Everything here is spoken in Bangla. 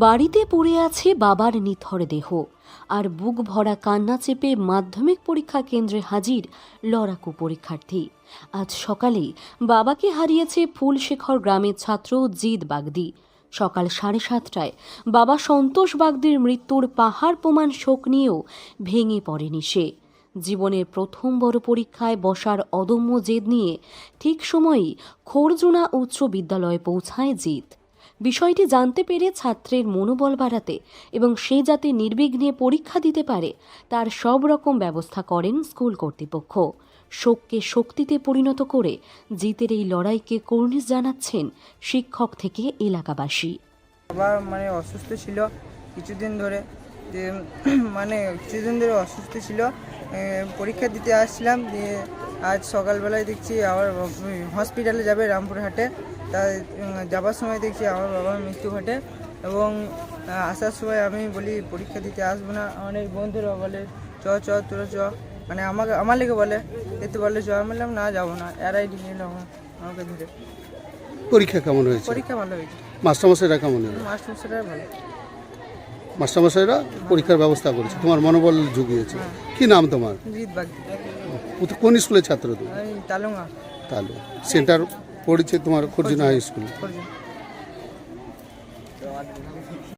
বাড়িতে পড়ে আছে বাবার নিথর দেহ, আর বুক ভরা কান্না চেপে মাধ্যমিক পরীক্ষা কেন্দ্রে হাজির লড়াকু পরীক্ষার্থী। আজ সকালেই বাবাকে হারিয়েছে ফুলশেখর গ্রামের ছাত্র জিৎ বাগদি। সকাল 7:30টায় বাবা সন্তোষ বাগদির মৃত্যুর পাহাড় প্রমাণ শোক নিয়েও ভেঙে পড়েনি সে। জীবনের প্রথম বড় পরীক্ষায় বসার অদম্য জেদ নিয়ে ঠিক সময়েই খোরজুনা উচ্চ বিদ্যালয়ে পৌঁছায় জিৎ। বিষয়টি জানতে পেরে ছাত্রের মনোবল বাড়াতে এবং সে যাতে নির্বিঘ্নে পরীক্ষা দিতে পারে তার সব রকম ব্যবস্থা করেন স্কুল কর্তৃপক্ষ। শোককে শক্তিতে পরিণত করে জিতের এই লড়াইকে কর্নিশ জানাচ্ছেন শিক্ষক থেকে এলাকাবাসী। বাবা অসুস্থ ছিল কিছুদিন ধরে, অসুস্থ ছিল। পরীক্ষা দিতে আসছিলাম, দিয়ে আজ সকালবেলায় দেখছি আবার হসপিটালে যাবে রামপুরহাটে। তাই যাবার সময় দেখছি আমার বাবার মৃত্যু ঘটে এবং আসার সময় আমি বলি পরীক্ষা দিতে আসবো না। অনেক বন্ধুরা বলে তোরা চ, আমার লেগে বলে এতে বলে চ। আমি বললাম না, যাবো না। এরাই নিয়ে এলো আমাকে ধরে। পরীক্ষা কেমন হয়েছে? পরীক্ষা ভালো হয়েছে। মাস্টারমশাইরা কেমন হলো? মাস্টারমশাইরা ভালো। মাস্টারমশাইরা পরীক্ষার ব্যবস্থা করেছে, তোমার মনোবল জুগিয়েছে। কি নাম তোমার? জিৎ বাগদি। কোন স্কুলের ছাত্র তুমি? তালুঙ্গা। তাহলে সেন্টার পড়েছে তোমার খোরজুনা হাই স্কুল। খোরজুনা।